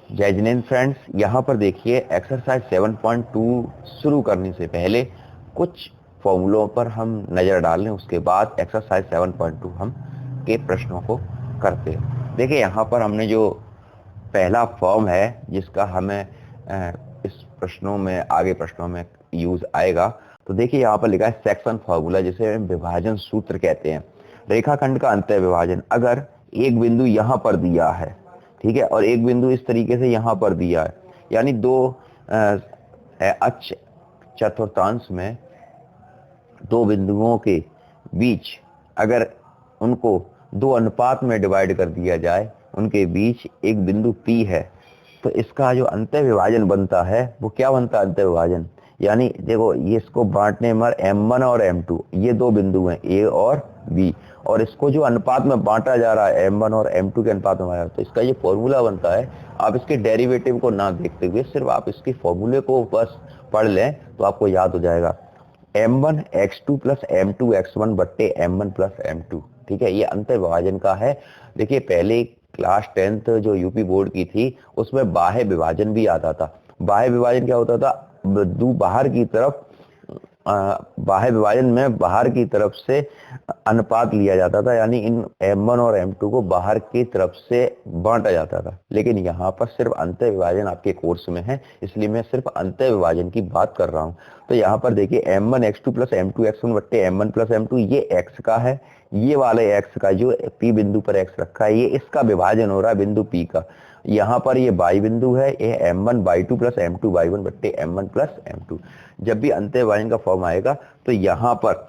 जय जिनेंद्र फ्रेंड्स, यहाँ पर देखिए एक्सरसाइज 7.2 शुरू करने से पहले कुछ फॉर्मूलों पर हम नज़र डाल लें, उसके बाद एक्सरसाइज 7.2 हम के प्रश्नों को करते हैं। देखिए यहाँ पर हमने जो पहला फॉर्म है जिसका हमें इस प्रश्नों में आगे प्रश्नों में यूज आएगा, तो देखिए यहाँ पर लिखा है सेक्शन फॉर्मूला, जिसे विभाजन सूत्र कहते हैं। रेखाखंड का अंतः विभाजन अगर एक बिंदु यहाँ पर दिया है, ठीक है, और एक बिंदु इस तरीके से यहाँ पर दिया है, यानी दो अक्ष चतुर्थांश में दो बिंदुओं के बीच अगर उनको दो अनुपात में डिवाइड कर दिया जाए, उनके बीच एक बिंदु P है, तो इसका जो अंतः विभाजन बनता है वो क्या बनता है? अंतः विभाजन यानी देखो, ये इसको बांटने में M1 और M2 ये दो बिंदु हैं A और B, और इसको जो अनुपात में बांटा जा रहा है M1 और M2 के अनुपात में बांटा, तो इसका ये फॉर्मूला बनता है। आप इसके डेरिवेटिव को ना देखते हुए सिर्फ आप इसके फॉर्मूले को बस पढ़ लें तो आपको याद हो जाएगा। M1 x2 plus M2 x1 बट्टे M1 प्लस M2, ठीक है, ये अंतर विभाजन का है। देखिए पहले क्लास 10th जो यूपी बोर्ड की थी उसमें बाह्य विभाजन भी आता था। बाह्य विभाजन क्या होता था? बिंदु बाहर की तरफ, बाह्य विभाजन में बाहर की तरफ से अनुपात लिया जाता था, यानी इन M1 और M2 को बाहर की तरफ से बांटा जाता था। लेकिन यहाँ पर सिर्फ अंतः विभाजन आपके कोर्स में है, इसलिए मैं सिर्फ अंतः विभाजन की बात कर रहा हूँ। तो यहाँ पर देखिए M1 x2 plus M2 x1 बट्टे M1 प्लस M2, ये x का है, ये वाले x का जो P बिंदु पर x रखा है, ये इसका विभाजन हो रहा है बिंदु P का। यहाँ पर ये y बिंदु है, ये M1 by2 plus M2 by1 बट्टे M1 प्लस M2। जब भी अंतः विभाजन का फॉर्म आएगा तो यहाँ पर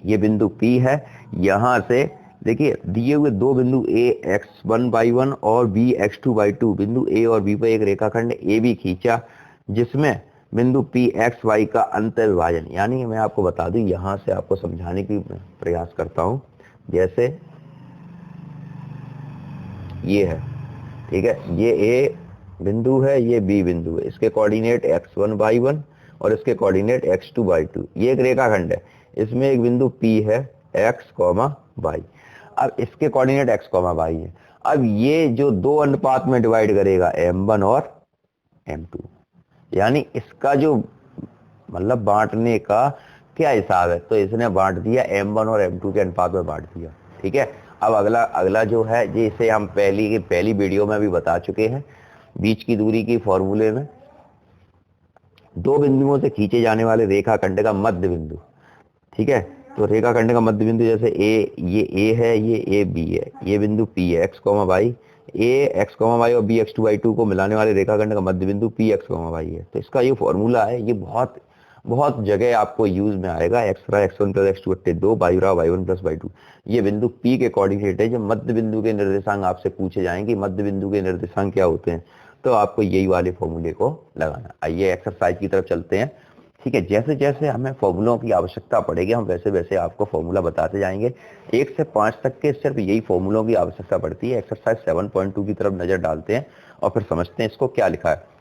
ये बिंदु P है, यहाँ से देखिए दिए हुए दो बिंदु A x1 by1 और B x2 by2, बिंदु A और B पर एक रेखाखंड AB खींचा, जिसमें बिंदु P x y का अंतर विभाजन, यानी मैं आपको बता दूं, यहाँ से आपको समझाने की प्रयास करता हूँ। जैसे ये है, ठीक है, ये A बिंदु है, ये B बिंदु है, इसके कोऑर्डिनेट x1 by1 और इसके कोऑर्डिनेट x2 by2, ये एक रेखाखंड है, इसमें एक बिंदु P है x, y। अब इसके कोऑर्डिनेट x, y है। अब ये जो दो अनुपात में डिवाइड करेगा M1 और M2, यानी इसका जो मतलब बांटने का क्या हिसाब है, तो इसने बांट दिया M1 और M2 के अनुपात में बांट दिया, ठीक है। अब अगला जो है, जिसे हम पहली वीडियो में भी बता चुके हैं, बीच की दूरी की फॉर्मूले में दो बिंदुओं से खींचे जाने वाले रेखाखंड का मध्य बिंदु, ठीक है। तो रेखाखंड का मध्य बिंदु जैसे ये A है, ये A B है, ये बिंदु P है x, y, A x, y और B x2 y2 को मिलाने वाले रेखाखंड का मध्य बिंदु P x, y है। तो इसका ये फॉर्मूला है, ये बहुत बहुत जगह आपको यूज में आएगा। x1 प्लस x2 बट्टे 2 y1 प्लस y2, ये बिंदु P के कोऑर्डिनेट है। जब मध्य बिंदु के निर्देशांक आपसे पूछे जाएंगे, मध्य बिंदु के निर्देशांक क्या होते हैं, तो आपको यही वाले फॉर्मूले को लगाना। आइए एक्सरसाइज की तरफ चलते हैं, ठीक है। जैसे जैसे हमें फॉर्मूलों की आवश्यकता पड़ेगी, हम वैसे वैसे आपको फॉर्मूला बताते जाएंगे। 1 से 5 तक के सिर्फ यही फॉर्मूलों की आवश्यकता पड़ती है। एक्सरसाइज 7.2 की तरफ नजर डालते हैं और फिर समझते हैं इसको क्या लिखा है।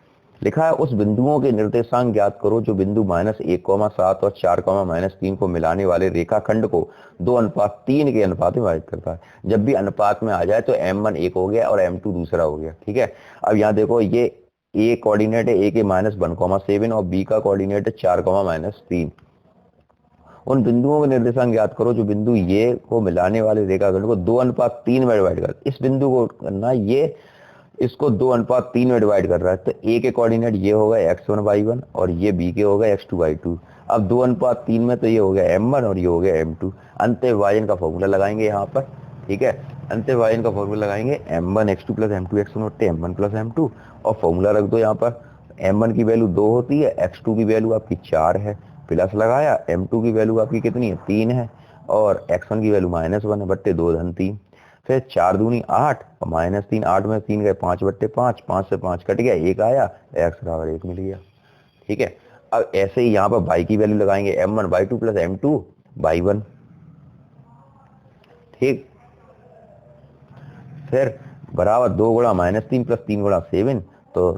लिखा है उस बिंदुओं के निर्देशांक ज्ञात करो जो बिंदु -1,7 और 4,-3 को मिलाने वाले रेखाखंड को 2:3 के अनुपात में विभाजित करता है। जब भी अनुपात में आ जाए तो M1 एक हो गया और M2 दूसरा हो गया, ठीक है। अब यहाँ देखो, ये A कोऑर्डिनेट है A के -1,7 और B का कोऑर्डिनेट है 4,-3। उन बिंदुओं के निर्देशांक ज्ञात करो जो बिंदु ये को मिलाने वाले रेखाखंड को 2:3 में डिवाइड कर। इस बिंदु को करना, ये इसको 2:3 में डिवाइड कर रहा है, तो A के कोऑर्डिनेट ये होगा x1 y1 और ये B के होगा x2 y2। अब 2:3 में तो ये हो गया M1 और ये हो गया M2। अंतः विभाजन का फॉर्मूला लगाएंगे यहाँ पर, ठीक है। अंतः विभाजन का फॉर्मूला लगाएंगे M1 x2 plus M2 x1 बट्टे M1 प्लस M2, और फॉर्मूला रख दो यहाँ पर। M1 की वैल्यू 2 होती है, x2 की वैल्यू आपकी 4 है, प्लस लगाया, M2 की वैल्यू आपकी कितनी है? 3 है, और x1 की वैल्यू -1 है, बट्टे 2 धन 3। फिर 4 दूनी 8 और -3, 8 में 3 गए 5 बट्टे 5, 5 से 5 कट गया, 1 आया, x बराबर 1 मिल गया, ठीक है। अब ऐसे ही यहाँ पर y की वैल्यू लगाएंगे M1 by2 plus M2 by1, ठीक। फिर बराबर 2 गुणा -3 प्लस 3 गुणा 7, तो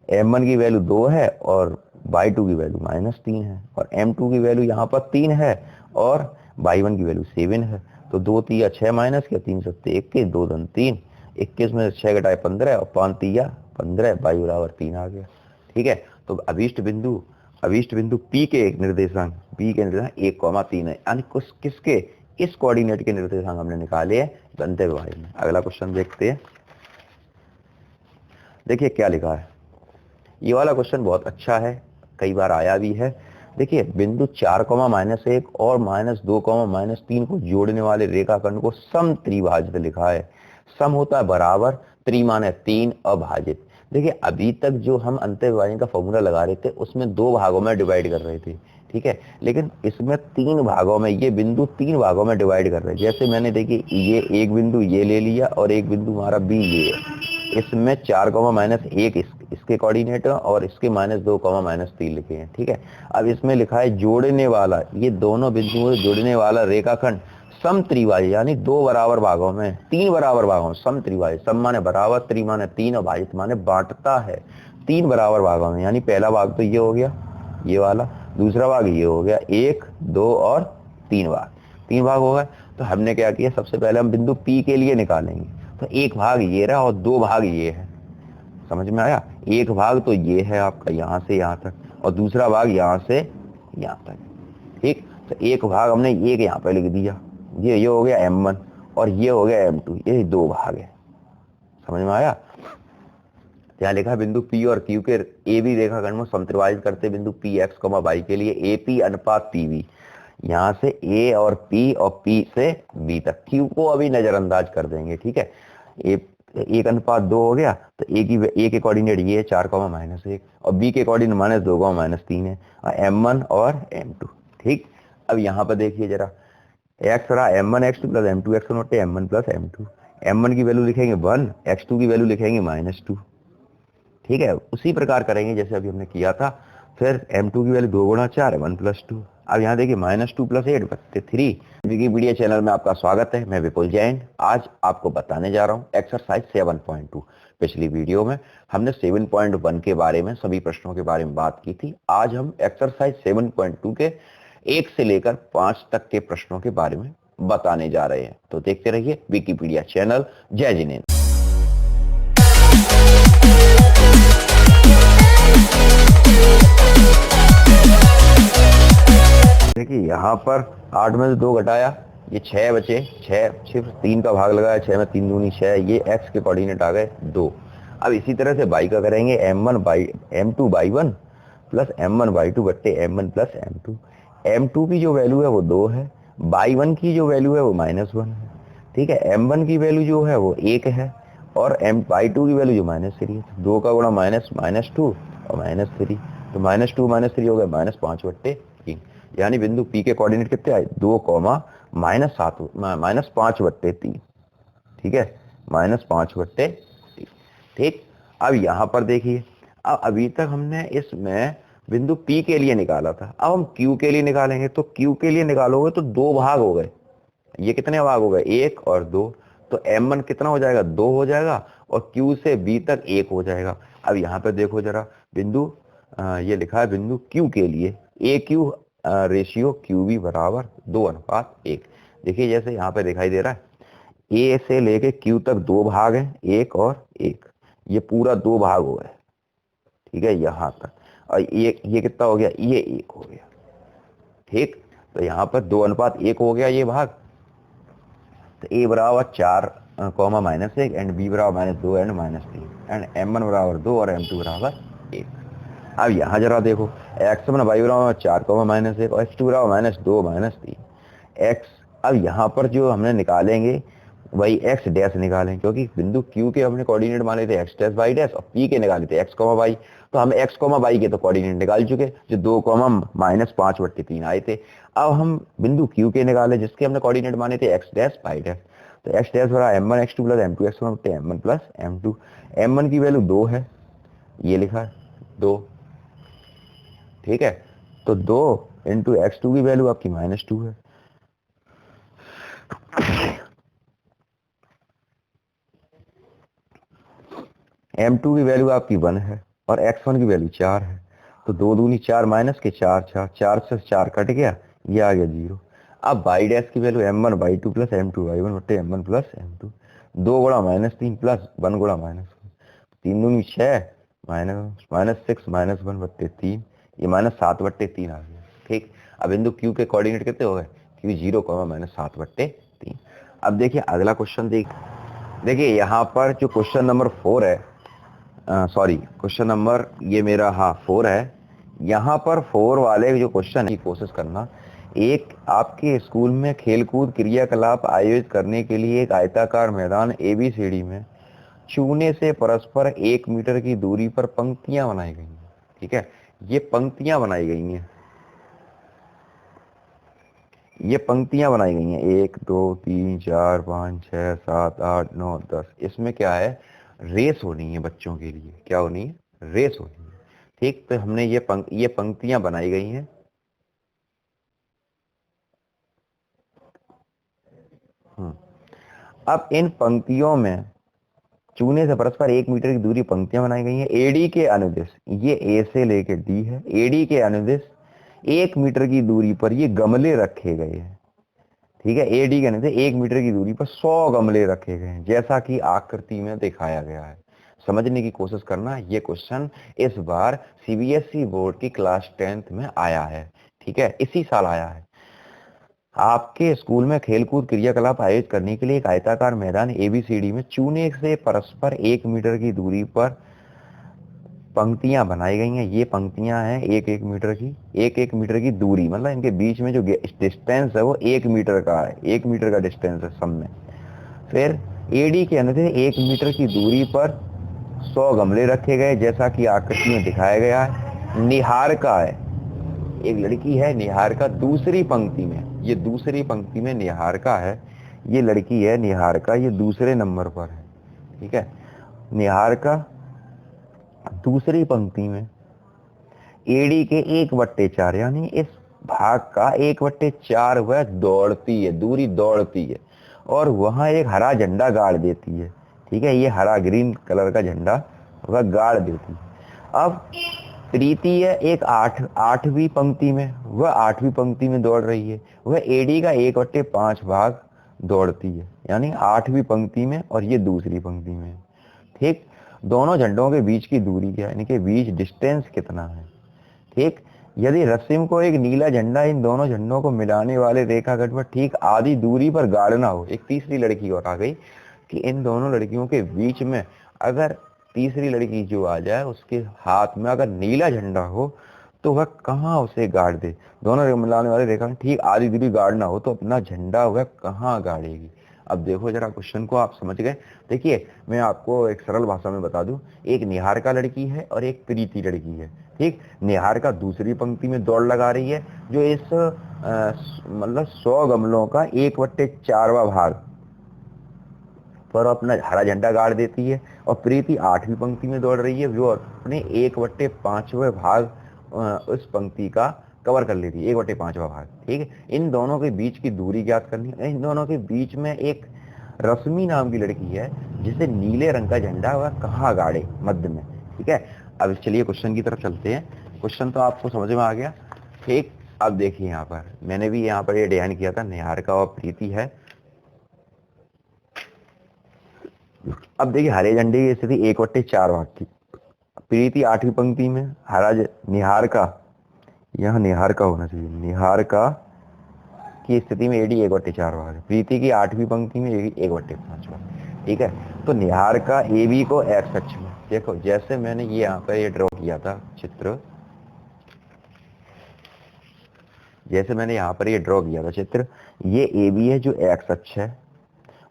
M1 की वैल्यू 2 है और y2 की वैल्यू -3 है, और M2 की वैल्यू यहाँ पर 3 है और y1 की वैल्यू 7 है। तो 2 3 6 माइनस किया, 3 7 1 के, 2 धन 3, 21 में 6 घटाए 15 और 5 तिया 15, y बराबर 3 आ गया। ठीक है, तो अभीष्ट बिंदु P के निर्देशांक 1,3 है, यानी किसके, इस कोऑर्डिनेट के निर्देशांक हमने निकाले हैं गंतव्य y में। अगला क्वेश्चन देखते हैं। देखिए क्या लिखा है, ये वाला क्वेश्चन बहुत अच्छा है, कई बार आया भी है। देखिए बिंदु 4,-1 और -2,-3 को जोड़ने वाले रेखाखंड को सम त्रिभाजित लिखा है। सम होता है बराबर, त्रि माने 3 और भाजित। देखिए अभी तक जो हम अंतर्विभाजन का फॉर्मूला लगा रहे थे उसमें 2 भागों में डिवाइड कर रहे थे, ठीक है, लेकिन इसमें 3 भागों में, ये बिंदु 3 भागों में डिवाइड कर रहे हैं। जैसे मैंने देखिए ये एक बिंदु ये ले लिया और एक बिंदु हमारा बी ये है, इसमें 4,-1 इसके कोऑर्डिनेट और इसके -2,-3 लिखे हैं। ठीक है, अब इसमें लिखा है जोड़ने वाला, ये दोनों बिंदुओं से जोड़ने वाला रेखाखंड सम त्रिभाजित, यानी 2 बराबर भागों में, 3 बराबर भागों में सम त्रिभाजित। सम माने बराबर, त्रि माने 3 और भाजित माने बांटता है, 3 बराबर भागों में। यानी पहला भाग तो ये हो गया ये वाला, दूसरा भाग ये हो गया, 1, 2 और 3 भाग, 3 भाग हो गए। तो हमने क्या किया, सबसे पहले हम बिंदु P के लिए निकालेंगे। तो एक भाग ये रहा और 2 भाग ये है, समझ में आया। एक भाग तो ये है आपका यहाँ से यहाँ तक और दूसरा भाग यहाँ से यहाँ तक। ठीक, तो एक भाग हमने एक यहाँ पे लिख दिया, ये हो गया M1 और ये हो गया M2, ये 2 भाग है, समझ में आया। यहाँ लिखा बिंदु P और Q के ए बी रेखाखंड में समत्रिभाजित करते बिंदु P x, y के लिए AP अनुपात PB, यहाँ से A और P और P से B तक। Q को अभी नजरअंदाज कर देंगे, ठीक है। एक अनुपात 2 हो गया, तो ए के कोऑर्डिनेट ये है 4,-1 और बी के कोऑर्डिनेट -2,-3 है, और M1 और M2। ठीक, अब यहाँ पर देखिए जरा, x रहा M1x2 + M2x1 बटे M1 + M2। M1 की वैल्यू लिखेंगे 1, x2 की वैल्यू लिखेंगे -2। ठीक है, उसी प्रकार करेंगे जैसे अभी हमने किया था। फिर M2 की वैल्यू 2 गुणा 4 है 1 + 2। अब यहाँ देखिए -2 + 8 बटे 3। विकिपीडिया चैनल में आपका स्वागत है, मैं विपुल जैन। आज आपको बताने जा रहा हूँ एक्सरसाइज 7.2। पिछली वीडियो में हमने 7.1 के बारे में, सभी प्रश्नों के बारे में बात की थी। आज हम एक्सरसाइज 7.2 के 1 से लेकर 5 तक के प्रश्नों के बारे में बताने जा रहे हैं। तो देखते रहिए विकिपीडिया चैनल। जय जिनेन्द्र। देखिए यहाँ पर 8 में से 2 घटाया, ये 6 बचे, 6 सिर्फ 3 का भाग लगाया, 6 में 3 दूनी 6, ये x के कोऑर्डिनेट आ गए 2। अब इसी तरह से y का करेंगे M2/1 + M1/2 बट्टे M1 + M2। M2 की जो वैल्यू है वो 2 है, y1 की जो वैल्यू है वो -1 है, ठीक है। M1 की वैल्यू जो है वो 1 है और y2 की वैल्यू जो -3 है। 2 का गुणा -2 और -3, तो -2 -3 हो गया -5 बट्टे 3। यानी बिंदु P के कोऑर्डिनेट कितने आए, 2, -5 बट्टे 3, ठीक है, -5 बट्टे 3। ठीक, अब यहाँ पर देखिए, अब अभी तक हमने इसमें बिंदु P के लिए निकाला था, अब हम Q के लिए निकालेंगे। तो Q के लिए निकालोगे तो 2 भाग हो गए, ये कितने भाग हो गए, 1 और 2। तो M1 कितना हो जाएगा, 2 हो जाएगा और Q से B तक 1 हो जाएगा। अब यहाँ पे देखो जरा, बिंदु ये लिखा है बिंदु Q के लिए AQ रेशियो QB बराबर 2:1। देखिए जैसे यहाँ पे दिखाई दे रहा है, A से लेके Q तक 2 भाग हैं, 1 और 1, ये पूरा 2 भाग हो गए, ठीक है, यहाँ तक। और ये कितना हो गया, ये 1 हो गया। ठीक, तो यहाँ पर 2:1 हो गया ये भाग। तो A बराबर 4, -1 एंड B बराबर -2 एंड -3 एंड M1 बराबर 2 और M2 बराबर 1। अब यहाँ जरा देखो, x1 y बराबर 4, -1 और x2 बराबर -2 -3 x। अब यहाँ पर जो हमने निकालेंगे वही x डैश निकालें, क्योंकि बिंदु Q के हमने कोऑर्डिनेट माने थे x डैश y डैश और P के निकाले थे x, y। तो हम x, y के तो कोऑर्डिनेट निकाल चुके, जो 2, -5 बट्टे 3 आए थे। अब हम बिंदु Q के निकाले जिसके हमने कोऑर्डिनेट माने थे x डैश y डैश। तो x डैश बराबर M1 x2 + M2 x1 बट्टे M1 + M2। M1 की वैल्यू 2 है, ये लिखा है 2, ठीक है। तो 2 × x2 की वैल्यू आपकी -2 है। M2 की वैल्यू आपकी 1 है और x1 की वैल्यू 4 है। तो 2 दूनी 4 माइनस के 4 4 से 4 कट गया, ये आ गया 0। अब y डैश की value M1 y2 + M2 y1 बट्टे M1 + M2। 2 गुणा -3 प्लस 1 गुणा -1, 3 दूनी 6 -6 -1 बट्टे 3, ये -7/3 आ गया। ठीक, अब बिंदु Q के कोऑर्डिनेट कितने हो गए? Q 0, -7/3। अब देखिए अगला क्वेश्चन देखिए यहाँ पर जो क्वेश्चन नंबर 4 है, सॉरी क्वेश्चन नंबर ये मेरा 4 है। यहाँ पर 4 वाले जो क्वेश्चन की कोशिश करना, एक आपके स्कूल में खेलकूद क्रियाकलाप आयोजित करने के लिए एक आयताकार मैदान ABCD में चूने से परस्पर 1 मीटर की दूरी पर पंक्तियां बनाई गई हैं। ठीक है, ये पंक्तियां बनाई गई हैं, ये पंक्तियां बनाई गई हैं 1 2 3 4 5 6 7 8 9 10। इसमें क्या है? रेस होनी है बच्चों के लिए। क्या होनी है? रेस होनी है। ठीक, तो हमने ये पंक्तियां बनाई गई हैं। अब इन पंक्तियों में चूने से परस्पर 1 मीटर की दूरी पंक्तियां बनाई गई हैं। एडी के अनुदिश, ये ए से लेके डी है, एडी के अनुदिश 1 मीटर की दूरी पर ये गमले रखे गए हैं। ठीक है, एडी के अनुदिश 1 मीटर की दूरी पर 100 गमले रखे गए हैं, जैसा कि आकृति में दिखाया गया है। समझने की कोशिश करना, ये क्वेश्चन इस बार CBSE बोर्ड की क्लास 10th में आया है। ठीक है, इसी साल आया है। आपके स्कूल में खेलकूद क्रियाकलाप आयोजित करने के लिए एक आयताकार मैदान ABCD में चूने से परस्पर 1 मीटर की दूरी पर पंक्तियां बनाई गई हैं। ये पंक्तियां हैं 1-1 मीटर की, 1-1 मीटर की दूरी, मतलब इनके बीच में जो डिस्टेंस है वो 1 मीटर का है, 1 मीटर का डिस्टेंस है सब में। फिर एडी के अंदर 1 मीटर की दूरी पर 100 गमले रखे गए, जैसा कि आकृति में दिखाया गया है। निहारिका है, एक लड़की है निहारिका, दूसरी पंक्ति में, ये दूसरी पंक्ति में निहारिका है, ये लड़की है निहारिका, ये दूसरे नंबर पर है। ठीक है, निहारिका दूसरी पंक्ति में एडी के 1/4 यानी इस भाग का 1/4 वह दौड़ती है, दूरी दौड़ती है, और वहां एक हरा झंडा गाड़ देती है। ठीक है, ये हरा ग्रीन कलर का झंडा वह गाड़ देती है। अब प्रीति है एक 8वीं पंक्ति में, वह 8वीं पंक्ति में दौड़ रही है, वह एडी का 1/5 भाग दौड़ती है, यानी 8वीं पंक्ति में, और ये दूसरी पंक्ति में। ठीक, दोनों झंडों के बीच की दूरी क्या है, इनके बीच डिस्टेंस कितना है। ठीक, यदि रस्म को एक नीला झंडा इन दोनों झंडों को मिलाने वाले रेखाखंड पर ठीक आधी दूरी पर गाड़ना हो, एक तीसरी लड़की और आ गई कि इन दोनों लड़कियों के बीच में अगर तीसरी लड़की जो आ जाए उसके हाथ में अगर नीला झंडा हो तो वह कहाँ उसे गाड़ दे। दोनों मिलाने वाले रेखाखंड ठीक आधी दूरी गाड़ना हो तो अपना झंडा वह कहाँ गाड़ेगी। अब देखो जरा क्वेश्चन को आप समझ गए। देखिए मैं आपको एक सरल भाषा में बता दूं, एक निहारिका लड़की है और एक प्रीति लड़की है। ठीक, निहारिका दूसरी पंक्ति में दौड़ लगा रही है, जो इस मतलब 100 गमलों का 1/4 भाग पर अपना हरा झंडा गाड़ देती है, और प्रीति 8वीं पंक्ति में दौड़ रही है, जो अपने 1/5वें भाग उस पंक्ति का कवर कर लेती है, 1/5वां भाग। ठीक है, इन दोनों के बीच की दूरी ज्ञात करनी है। इन दोनों के बीच में एक रश्मि नाम की लड़की है, जिसे नीले रंग का झंडा वह कहाँ गाड़े, मध्य में। ठीक है, अब चलिए क्वेश्चन की तरफ चलते हैं। क्वेश्चन तो आपको समझ में आ गया। ठीक, अब देखिए यहाँ पर मैंने भी यहाँ पर ये ध्यान किया था, निहारिका और प्रीति है। अब देखिए हरे झंडे की स्थिति 1/4 भाग की, प्रीति 8वीं पंक्ति में, हरा निहारिका, यहाँ निहारिका होना चाहिए, निहारिका की स्थिति में एडी 1/4 भाग है, प्रीति की 8वीं पंक्ति में 1/5 भाग। ठीक है, तो निहारिका AB को एक्स अक्ष में, देखो जैसे मैंने ये यहाँ पर ये ड्रॉ किया था चित्र, जैसे मैंने यहाँ पर ये ड्रॉ किया था चित्र, ये AB है जो एक्स अक्ष है,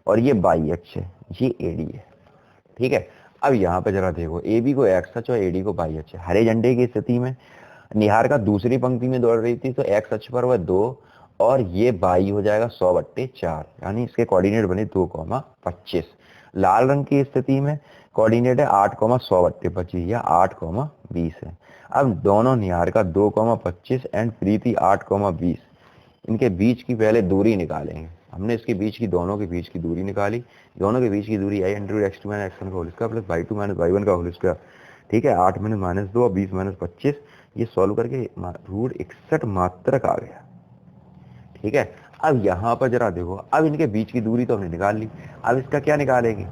और ये वाई अक्ष है, ये AD है। ठीक है, अब यहाँ पे जरा देखो, AB को एक्स अक्ष और AD को वाई अक्ष। हरे झंडे की स्थिति में निहारिका दूसरी पंक्ति में दौड़ रही थी, तो एक्स अक्ष पर वह 2 और ये वाई हो जाएगा 100/4, यानी इसके कोऑर्डिनेट बने 2,25। लाल रंग की स्थिति में कोऑर्डिनेट है 8,100/25 या 8,20 है। अब दोनों निहारिका 2,25 एंड प्रीति 8,20, इनके बीच की पहले दूरी निकालेंगे। हमने इसके बीच की, दोनों के बीच की दूरी निकाली। दोनों के बीच की दूरी आई √x2 - x1 का whole square plus y2 - y1 का होल स्क्वायर। ठीक है, 8 - -2 और 20 - 25, ये सॉल्व करके √61 मात्रक आ गया। ठीक है, अब यहाँ पर जरा देखो, अब इनके बीच की दूरी तो हमने निकाल ली, अब इसका क्या निकालेंगे।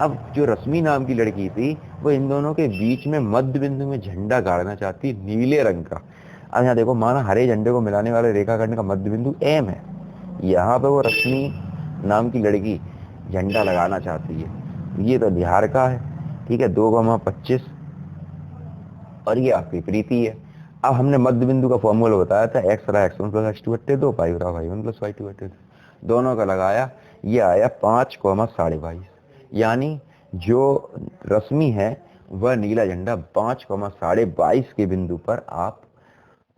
अब जो रश्मि नाम की लड़की थी वो इन दोनों के बीच में मध्य बिंदु में झंडा गाड़ना चाहती नीले रंग का। अब यहाँ देखो, माना हरे झंडे को मिलाने वाले रेखाखंड का मध्य बिंदु एम है, यहाँ पे वो रश्मि नाम की लड़की झंडा लगाना चाहती है। ये तो बिहार का है, ठीक है, 2,25, और ये आपकी प्रीति है। अब हमने मध्य बिंदु का फॉर्मूला बताया था, एक्स रहा x1 प्लस x2 बट्टे 2, पाई रहा y1 प्लस y2 बट्टे 2, दोनों का लगाया, ये आया 5,22। यानी जो रश्मि है वह नीला झंडा 5,22 के बिंदु पर आप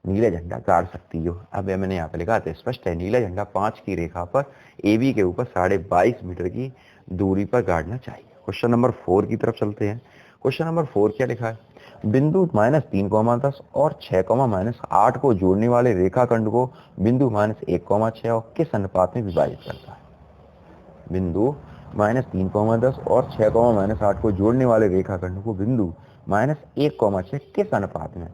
नीला झंडा गाड़ सकती हो। अब मैंने यहाँ पे लिखा था, स्पष्ट है, नीला झंडा 5 की रेखा पर AB के ऊपर 22.5 मीटर की दूरी पर गाड़ना चाहिए। क्वेश्चन नंबर 4 की तरफ चलते हैं। क्वेश्चन नंबर 4 क्या लिखा है, बिंदु -3,10 और 6,-8 को जोड़ने वाले रेखाखंड को बिंदु -1,6 और किस अनुपात में विभाजित करता है। बिंदु -3,10 और 6,-8 को जोड़ने वाले रेखाखंड को बिंदु -1,6 किस अनुपात में।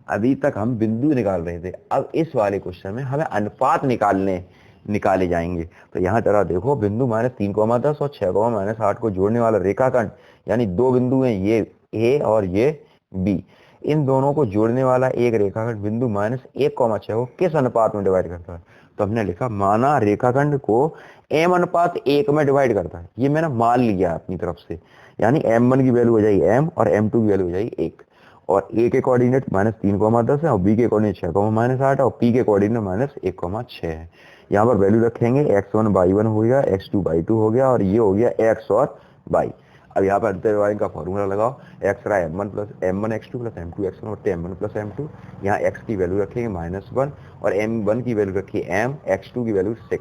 अभी तक हम बिंदु निकाल रहे थे, अब इस वाले क्वेश्चन में हमें अनुपात निकाले जाएंगे। तो यहाँ जरा देखो, बिंदु -3,10 और 6,-8 को जोड़ने वाला रेखाखंड, यानी दो बिंदु हैं, ये ए और ये बी, इन दोनों को जोड़ने वाला एक रेखाखंड बिंदु -1,6 को किस अनुपात में डिवाइड करता है। तो हमने लिखा, माना रेखाखंड को m/1 में डिवाइड करता है, ये मैंने मान लिया अपनी तरफ से, यानी m1 की वैल्यू हो जाएगी m और m2 की वैल्यू हो जाएगी 1, और a के कोऑर्डिनेट -3,10 है और b के कोऑर्डिनेट 6,-8 है और p के कोऑर्डिनेट -1,6 है। यहाँ पर वैल्यू रखेंगे, x1 y1 हो गया, x2 y2 हो गया, और ये हो गया x और y। अब यहाँ पर अंतर का फॉर्मूला लगाओ, x रहा m1 x2 plus m2 x1 बट्टे m1 प्लस m2, यहाँ x की वैल्यू रखेंगे -1 और m1 की वैल्यू रखी m, x2 की वैल्यू 6,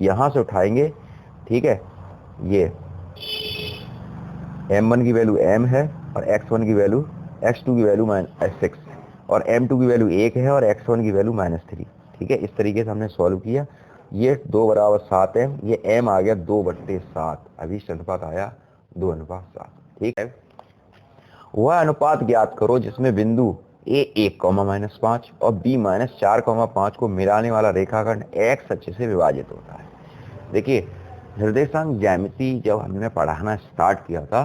यहाँ से उठाएंगे, ठीक है, ये m1 की वैल्यू m है और x1 की वैल्यू, x2 की वैल्यू -6 और m2 की वैल्यू 1 है और x1 की वैल्यू -3, ठीक है। इस तरीके से हमने सॉल्व किया, ये 2 बराबर 7 m, ये m आ गया 2/7, अभी अनुपात आया 2:7, ठीक है। वह अनुपात ज्ञात करो जिसमें बिंदु a 1,-5 और b -4,5 को मिलाने वाला रेखाखंड x अक्ष से विभाजित होता है। देखिए, निर्देशांक ज्यामिति जब हमने पढ़ाना स्टार्ट किया था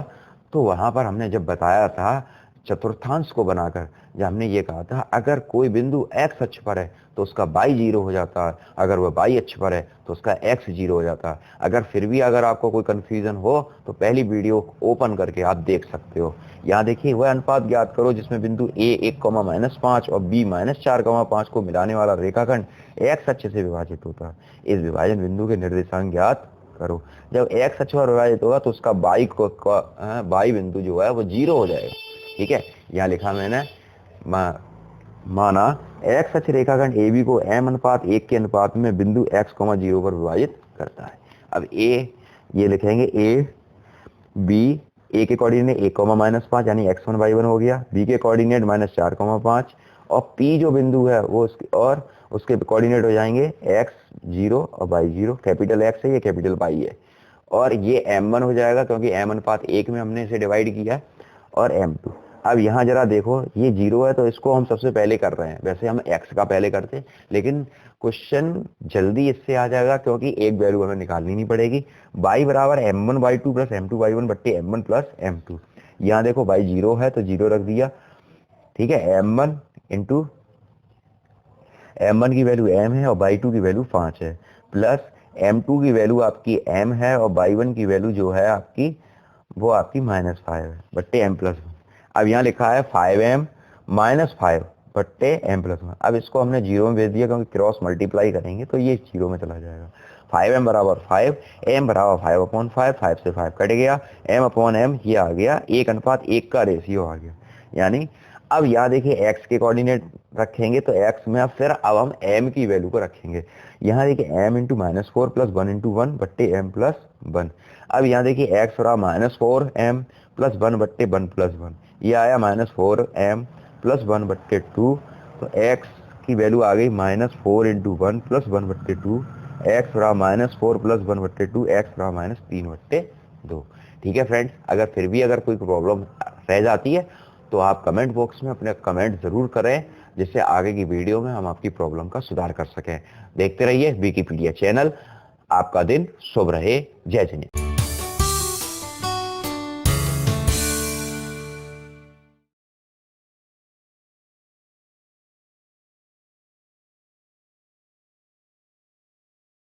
तो वहां पर हमने जब बताया था चतुर्थांश को बनाकर, जब हमने ये कहा था अगर कोई बिंदु x अक्ष पर है तो उसका y 0 हो जाता है, अगर वह y अक्ष पर है तो उसका x 0 हो जाता है। अगर फिर भी अगर आपको कोई कंफ्यूजन हो तो पहली वीडियो ओपन करके आप देख सकते हो। यहाँ देखिए, वह अनुपात ज्ञात करो जिसमें बिंदु a 1,-5 और b -4,5 को मिलाने वाला रेखाखंड x अक्ष से विभाजित होता है। इस विभाजन बिंदु के निर्देशांक ज्ञात करो। जब x अक्ष पर विभाजित होगा तो उसका y बिंदु जो है वो 0 हो जाएगा, ठीक है। यहाँ लिखा मैंने, माना x अक्ष रेखाखंड AB को m/1 के अनुपात में बिंदु x, 0 पर विभाजित करता है। अब a, ये लिखेंगे a, b, a के कोऑर्डिनेट 1,-5 यानी x1 y1 हो गया, b के कोऑर्डिनेट -4,5 और p जो बिंदु है वो उसके कोऑर्डिनेट हो जाएंगे x0 और y0, कैपिटल X है, ये कैपिटल Y है, और ये m1 हो जाएगा क्योंकि m/1 में हमने इसे डिवाइड किया, और m2। अब यहाँ जरा देखो, ये 0 है तो इसको हम सबसे पहले कर रहे हैं, वैसे हम x का पहले करते लेकिन क्वेश्चन जल्दी इससे आ जाएगा क्योंकि एक वैल्यू हमें निकालनी नहीं पड़ेगी। y बराबर m1 y2 plus m2 y1 बट्टे m1 प्लस m2। यहाँ देखो y 0 है तो 0 रख दिया, ठीक है, m1 इंटू m1 की वैल्यू m है और y2 की वैल्यू 5 है, प्लस m2 की वैल्यू आपकी m है और y1 की वैल्यू जो है आपकी वो आपकी -5 है बट्टे m+1। अब यहाँ लिखा है 5m -5 बट्टे m+1। अब इसको हमने 0 में भेज दिया क्योंकि क्रॉस मल्टीप्लाई करेंगे तो ये 0 में चला जाएगा। 5m बराबर 5, m बराबर 5/5, 5 से 5 कट गया, m/m ये आ गया 1:1 का रेशियो आ गया। यानी अब यहाँ देखिए x के कोऑर्डिनेट रखेंगे तो x में अब हम m की वैल्यू को रखेंगे। यहाँ देखिए m इंटू -4 प्लस 1 इंटू 1 बट्टे m+1। अब यहाँ देखिए x रहा -4m प्लस 1 बट्टे 1+1, ये आया -4m प्लस 1 बट्टे 2, तो x की वैल्यू आ गई -4 इंटू 1 प्लस 1 बट्टे 2, x रहा -4 प्लस 1 बट्टे 2, x रहा -3 बट्टे 2। ठीक है फ्रेंड्स, अगर फिर भी कोई प्रॉब्लम रह जाती है तो आप कमेंट बॉक्स में अपने कमेंट जरूर करें। जिससे आगे की वीडियो में हम आपकी प्रॉब्लम का सुधार कर सकें। देखते रहिए विकिपीडिया चैनल। आपका दिन शुभ रहे। जय जिनेंद्र।